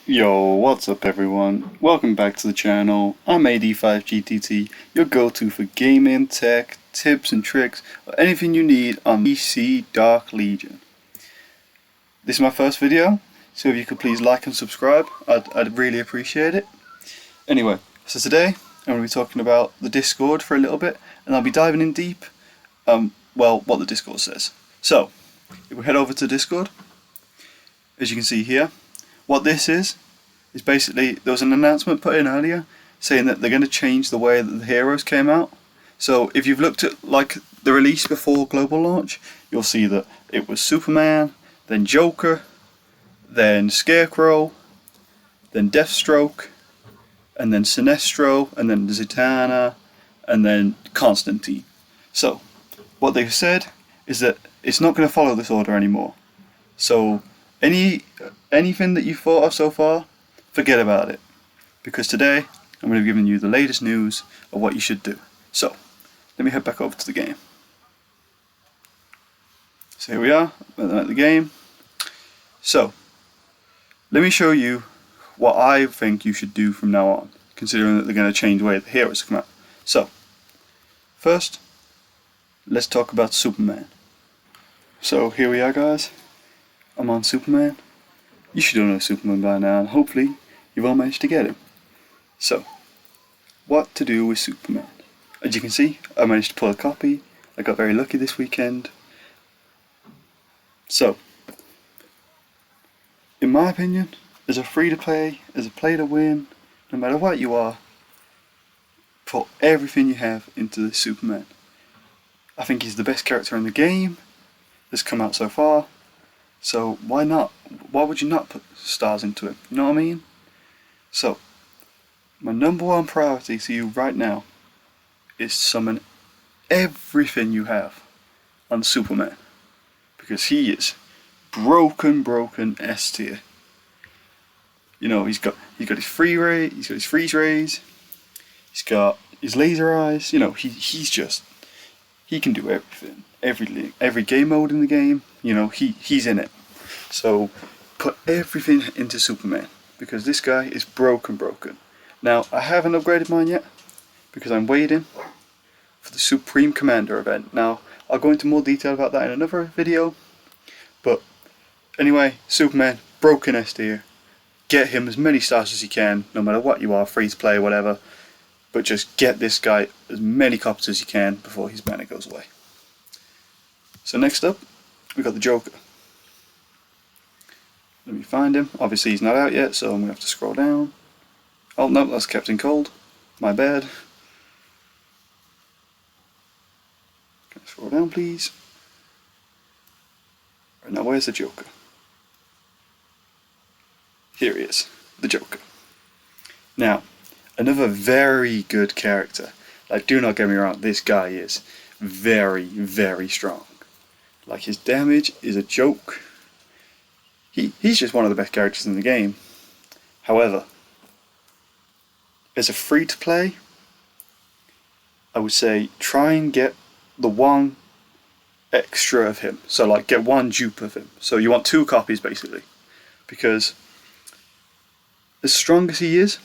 Yo, what's up everyone? Welcome back to the channel. I'm AD5GTT, your go-to for gaming, tech, tips and tricks, or anything you need on PC Dark Legion. This is my first video, so if you could please like and subscribe, I'd really appreciate it. Anyway, so today I'm going to be talking about the Discord for a little bit, and I'll be diving in deep, well, what the Discord says. So, if we head over to Discord, as you can see here, what this is basically, there was an announcement put in earlier saying that they're going to change the way that the heroes came out. So if you've looked at like the release before global launch, you'll see that it was Superman, then Joker, then Scarecrow, then Deathstroke, and then Sinestro, and then Zatanna, and then Constantine. So what they've said is that it's not going to follow this order anymore. So anything that you've thought of so far, forget about it, because today I'm going to be giving you the latest news of what you should do. So let me head back over to the game. So here we are at the game. So let me show you what I think you should do from now on, considering that they're going to change the way the heroes come out. So first, let's talk about Superman. So here we are, guys. I'm on Superman. You should all know Superman by now, and hopefully you've all managed to get him. So, what to do with Superman? As you can see, I managed to pull a copy. I got very lucky this weekend. So, in my opinion, as a free-to-play, as a play-to-win, no matter what you are, put everything you have into this Superman. I think he's the best character in the game that's come out so far. So why not? Why would you not put stars into him? You know what I mean? So, my number one priority to you right now is summon everything you have on Superman, because he is broken S tier. You know, he's got his freeze rays, he's got his laser eyes. You know, he can do everything, every game mode in the game. You know, he's in it. So put everything into Superman, because this guy is broken. Now, I haven't upgraded mine yet, because I'm waiting for the Supreme Commander event. Now, I'll go into more detail about that in another video, but anyway, Superman, broken S tier. Get him as many stars as you can, no matter what you are, free to play, whatever, but just get this guy as many copies as you can before his mana goes away. So next up, we've got the Joker. Let me find him. Obviously he's not out yet, so I'm going to have to scroll down. Oh no, that's Captain Cold. My bad. Can I scroll down, please? Right, now where's the Joker? Here he is, the Joker. Now, another very good character. Like, do not get me wrong, this guy is very strong. Like, his damage is a joke. He's just one of the best characters in the game. However, as a free-to-play, I would say try and get the one extra of him. So like, get one dupe of him. So you want 2 copies basically. Because as strong as he is,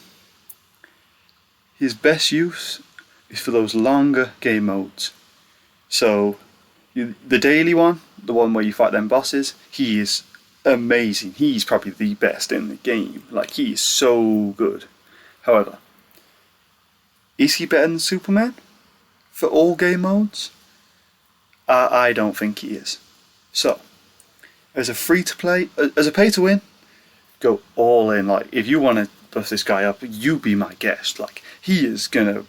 his best use is for those longer game modes. So the daily one, the one where you fight them bosses, he is amazing. He's probably the best in the game. Like, he is so good. However, is he better than Superman for all game modes? I don't think he is. So, as a free to play, as a pay to win, go all in. Like, if you want to buff this guy up, you be my guest. Like, he is gonna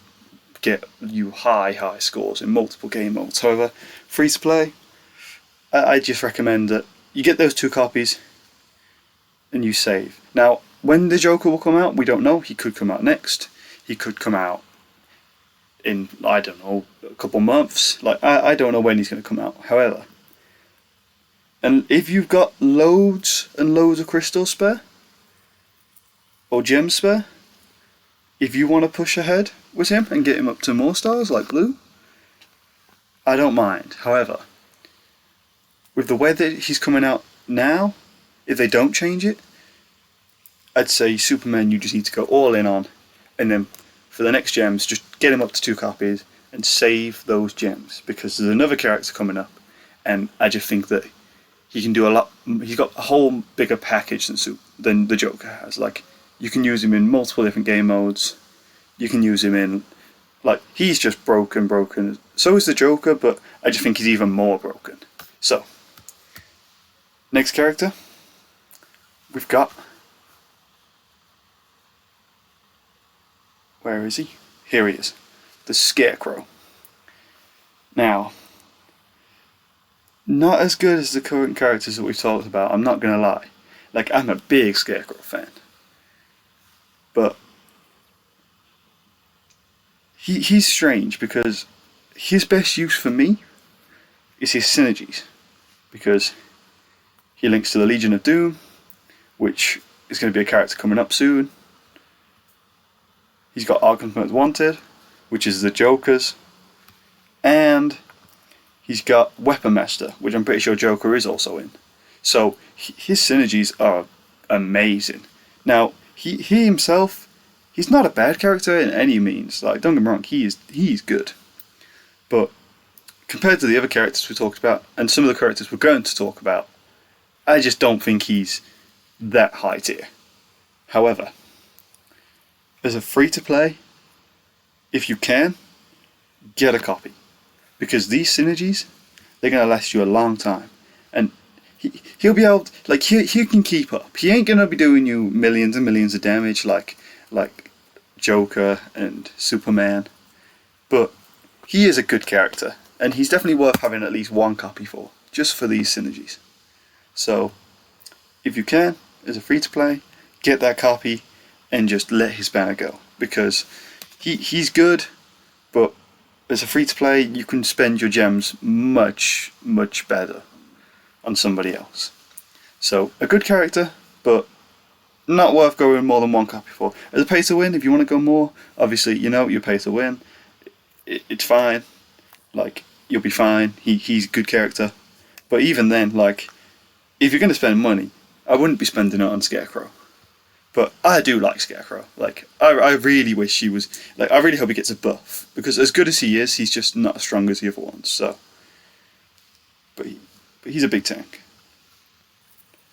get you high scores in multiple game modes. However, free to play, I just recommend that you get those 2 copies and you save. Now, when the Joker will come out, we don't know. He could come out next. He could come out in, I don't know, a couple months. Like, I don't know when he's going to come out. However, and if you've got loads and loads of crystals spare, or gems spare, if you want to push ahead with him and get him up to more stars, like blue, I don't mind. However, with the way that he's coming out now, if they don't change it, I'd say Superman you just need to go all in on, and then for the next gems, just get him up to 2 copies and save those gems, because there's another character coming up, and I just think that he can do a lot. He's got a whole bigger package than the Joker has. Like, you can use him in multiple different game modes. You can use him in, like, he's just broken. So is the Joker, but I just think he's even more broken. So, next character, we've got, where is he? Here he is, the Scarecrow. Now, not as good as the current characters that we've talked about, I'm not going to lie. Like, I'm a big Scarecrow fan. But he's strange, because his best use for me is his synergies. Because he links to the Legion of Doom, which is going to be a character coming up soon. He's got Arkham Most Wanted, which is the Joker's. And he's got Weapon Master, which I'm pretty sure Joker is also in. So his synergies are amazing. Now, he himself, he's not a bad character in any means. Like, don't get me wrong, he's good. But compared to the other characters we talked about, and some of the characters we're going to talk about, I just don't think he's that high tier. However, as a free-to-play, if you can, get a copy. Because these synergies, they're going to last you a long time. And he'll be able to, like, he can keep up. He ain't going to be doing you millions and millions of damage like Joker and Superman. But he is a good character. And he's definitely worth having at least 1 copy for, just for these synergies. So, if you can, as a free-to-play, get that copy and just let his banner go. Because he's good, but as a free-to-play, you can spend your gems much, much better on somebody else. So, a good character, but not worth going more than 1 copy for. As a pay-to-win, if you want to go more, obviously, you know, you pay-to-win. It's fine. Like, you'll be fine. He's a good character. But even then, like, if you're going to spend money, I wouldn't be spending it on Scarecrow. But I do like Scarecrow. Like, I really wish he was, like, I really hope he gets a buff. Because as good as he is, he's just not as strong as the other ones, so. But he's a big tank.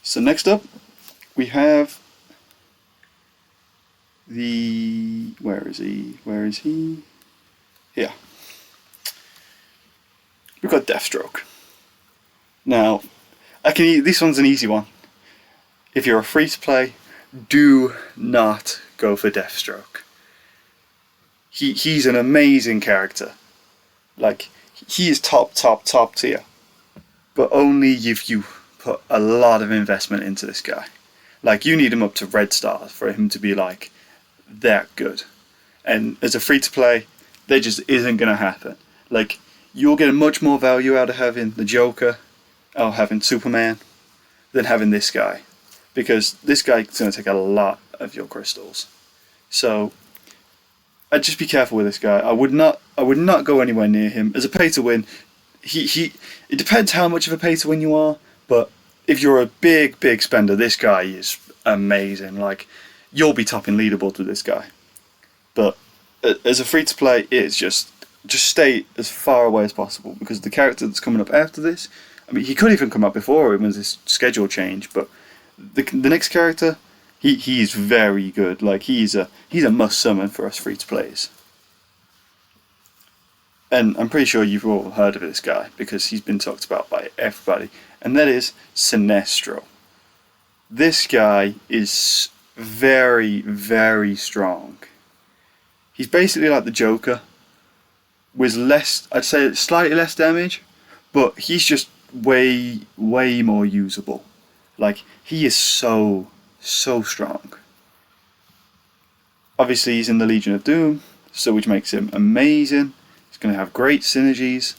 So next up, we have the, where is he? Here. We've got Deathstroke. Now, this one's an easy one. If you're a free-to-play, do not go for Deathstroke. He's an amazing character. Like, he is top tier. But only if you put a lot of investment into this guy. Like, you need him up to red stars for him to be, like, that good. And as a free-to-play, that just isn't going to happen. Like, you'll get much more value out of having the Joker or having Superman than having this guy. Because this guy is going to take a lot of your crystals. So, I'd just be careful with this guy. I would not go anywhere near him. As a pay-to-win, it depends how much of a pay-to-win you are, but if you're a big spender, this guy is amazing. Like, you'll be topping leaderboard with this guy. But as a free-to-play, it's just stay as far away as possible, because the character that's coming up after this, I mean, he could even come up before him as his schedule changed, but the next character, he's very good. Like, he's a must summon for us free-to-plays. And I'm pretty sure you've all heard of this guy, because he's been talked about by everybody, and that is Sinestro. This guy is very, very strong. He's basically like the Joker, with less, I'd say slightly less damage, but he's just way more usable. Like, he is so strong. Obviously, he's in the Legion of Doom, so which makes him amazing. He's going to have great synergies,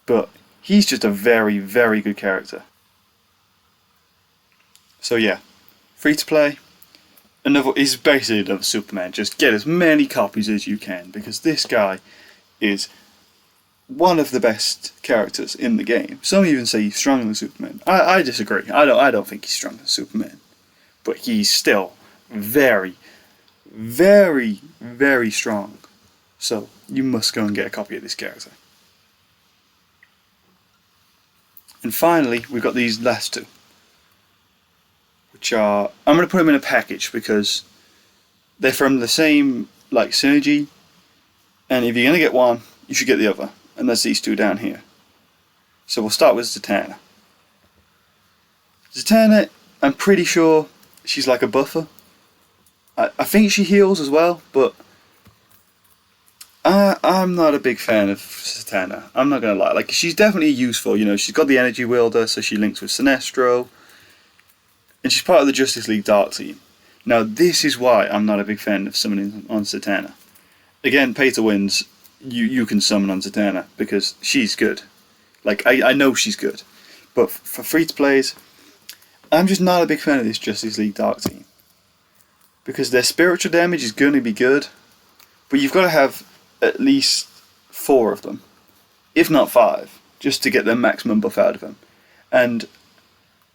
but he's just a very, very good character. So yeah, free to play. He's basically another Superman. Just get as many copies as you can, because this guy is one of the best characters in the game. Some even say he's stronger than Superman. I disagree. I don't think he's stronger than Superman. but he's still very, very, very strong. So you must go and get a copy of this character. And finally, we've got these last two, which are, I'm going to put them in a package because they're from the same like synergy, and if you're going to get one, you should get the other, and that's these two down here. So we'll start with Zatanna. Zatanna, I'm pretty sure she's like a buffer. I think she heals as well, but I'm not a big fan of Zatanna. I'm not going to lie. Like, she's definitely useful, you know, she's got the energy wielder, so she links with Sinestro, and she's part of the Justice League Dark team. Now, this is why I'm not a big fan of summoning on Zatanna. Again, pay to wins, you can summon on Zatanna, because she's good. Like, I know she's good. But for free-to-plays, I'm just not a big fan of this Justice League Dark team. Because their spiritual damage is going to be good, but you've got to have at least 4 of them, if not 5, just to get the maximum buff out of them. And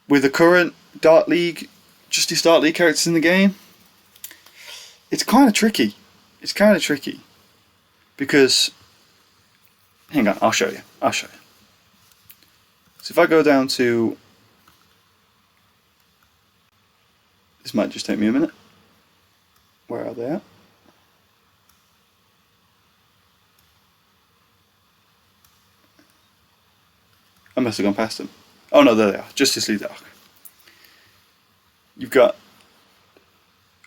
with the current Dark League, Justice Dark League characters in the game, it's kind of tricky. It's kind of tricky. Because, hang on, I'll show you. So if I go down to, this might just take me a minute. Where are they at? I must have gone past them. Oh no, there they are. Justice League Dark. You've got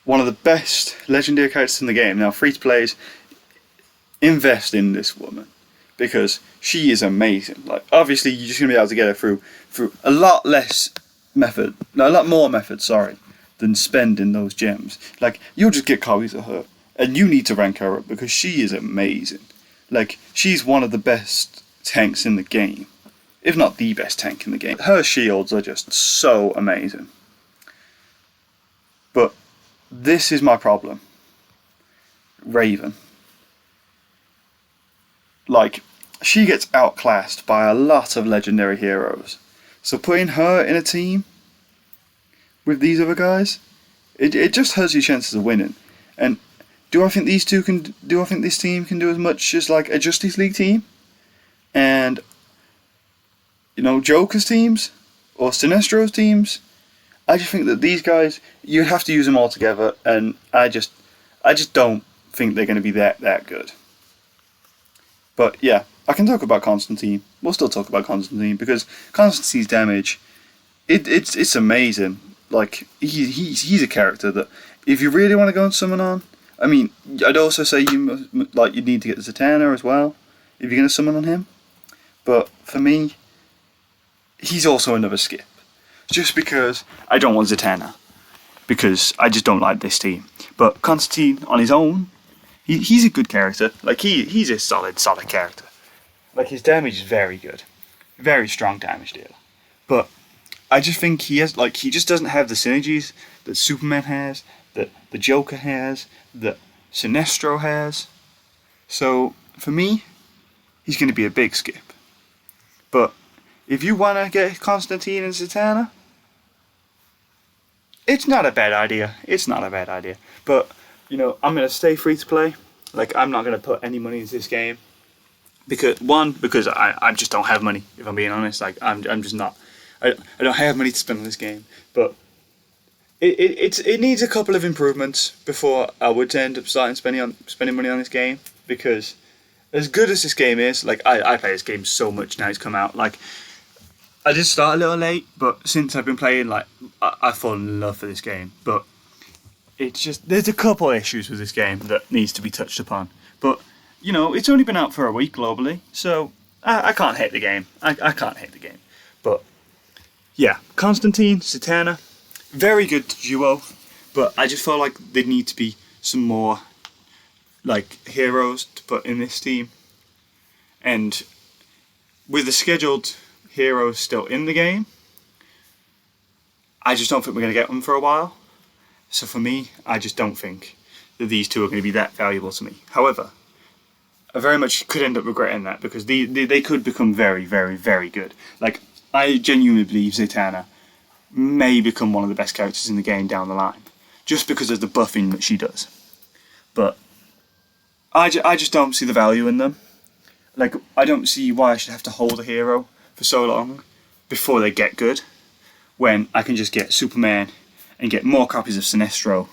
one of the best legendary characters in the game. Now, free-to-plays, invest in this woman, because she is amazing. Like, obviously, you're just going to be able to get her through a lot more method, than spending those gems. Like, you'll just get copies of her, and you need to rank her up, because she is amazing. Like, she's one of the best tanks in the game, if not the best tank in the game. Her shields are just so amazing. But this is my problem. Raven. Like, she gets outclassed by a lot of legendary heroes. So putting her in a team with these other guys, it just hurts your chances of winning. And do I think this team can do as much as like a Justice League team? And, you know, Joker's teams or Sinestro's teams? I just think that these guys, you have to use them all together, and I just don't think they're going to be that good. But yeah, I can talk about Constantine. We'll still talk about Constantine, because Constantine's damage, it's amazing. Like, he's a character that, if you really want to go and summon on, I mean, I'd also say you need to get Zatanna as well, if you're going to summon on him. But for me, he's also another skip. Just because I don't want Zatanna, because I just don't like this team. But Constantine on his own, he's a good character. Like, he's a solid character. Like, his damage is very good, very strong damage dealer. But I just think he just doesn't have the synergies that Superman has, that the Joker has, that Sinestro has. So for me, he's going to be a big skip. But if you want to get Constantine and Zatanna, it's not a bad idea. But, you know, I'm going to stay free to play. Like, I'm not going to put any money into this game. Because I just don't have money, if I'm being honest. Like, I'm just not. I don't have money to spend on this game. But it needs a couple of improvements before I would end up spending money on this game. Because as good as this game is, like, I play this game so much now it's come out. Like, I did start a little late, but since I've been playing, like, I've fallen in love for this game. But it's just, there's a couple of issues with this game that needs to be touched upon. But, you know, it's only been out for a week globally, so I can't hate the game. I can't hate the game. But yeah, Constantine, Zatanna, very good duo. But I just feel like there need to be some more, like, heroes to put in this team. And with the scheduled heroes still in the game, I just don't think we're going to get them for a while. So for me, I just don't think that these two are going to be that valuable to me. However, I very much could end up regretting that, because they could become very, very, very good. Like, I genuinely believe Zatanna may become one of the best characters in the game down the line, just because of the buffing that she does. But I just don't see the value in them. Like, I don't see why I should have to hold a hero for so long before they get good, when I can just get Superman and get more copies of Sinestro.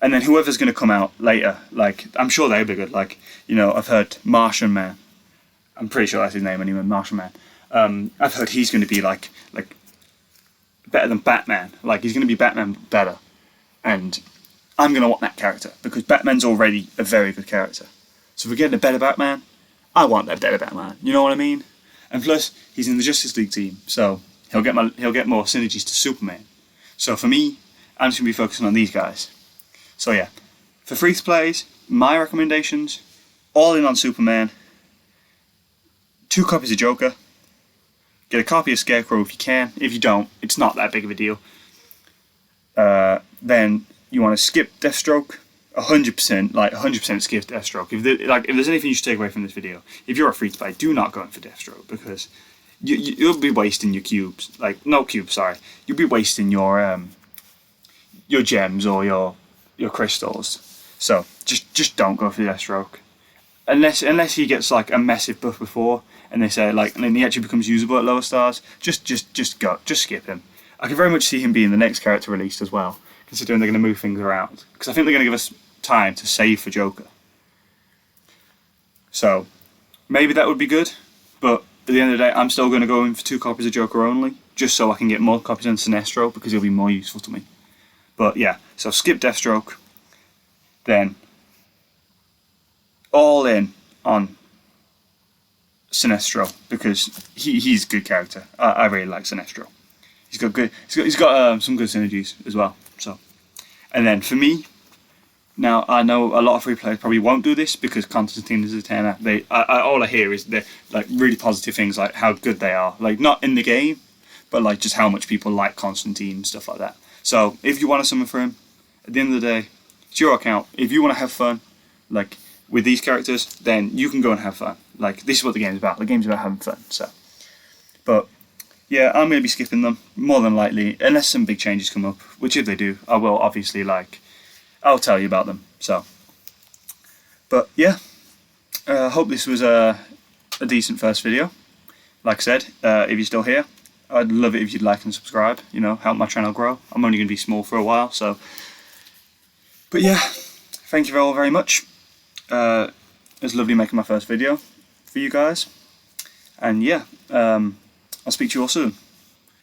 And then whoever's going to come out later, like, I'm sure they'll be good. Like, you know, I've heard Martian Man. I'm pretty sure that's his name anyway, Martian Man. I've heard he's going to be like better than Batman. Like, he's going to be Batman better. And I'm going to want that character, because Batman's already a very good character. So if we're getting a better Batman, I want that better Batman. You know what I mean? And plus, he's in the Justice League team, so he'll get more synergies to Superman. So for me, I'm just going to be focusing on these guys. So yeah, for free-to-plays, my recommendations, all in on Superman, 2 copies of Joker, get a copy of Scarecrow if you can. If you don't, it's not that big of a deal. Then you want to skip Deathstroke, 100%, like 100% skip Deathstroke. If there's anything you should take away from this video, if you're a free-to-play, do not go in for Deathstroke, because you'll be wasting your cubes. Like, no cubes, sorry. You'll be wasting your gems or your crystals. So just don't go for Deathstroke, unless he gets like a massive buff before, and they say like, and then he actually becomes usable at lower stars. Just skip him. I can very much see him being the next character released as well, considering they're going to move things around, because I think they're going to give us time to save for Joker. So maybe that would be good, but at the end of the day, I'm still going to go in for 2 copies of Joker only, just so I can get more copies on Sinestro, because he'll be more useful to me. But yeah, so skip Deathstroke, then all in on Sinestro, because he's a good character. I really like Sinestro. He's got some good synergies as well. So, and then for me, now I know a lot of free players probably won't do this, because Constantine Zatanna, all I hear is they're like really positive things, like how good they are, like not in the game, but like just how much people like Constantine and stuff like that. So if you want to summon for him, at the end of the day, it's your account. If you want to have fun, like with these characters, then you can go and have fun. Like, this is what the game's about. The game's about having fun. So, but yeah, I'm going to be skipping them more than likely, unless some big changes come up. Which if they do, I will obviously I'll tell you about them. So, but yeah, hope this was a decent first video. Like I said, if you're still here, I'd love it if you'd like and subscribe. You know, help my channel grow. I'm only going to be small for a while, so. But yeah, thank you all very much. It was lovely making my first video for you guys. And yeah, I'll speak to you all soon.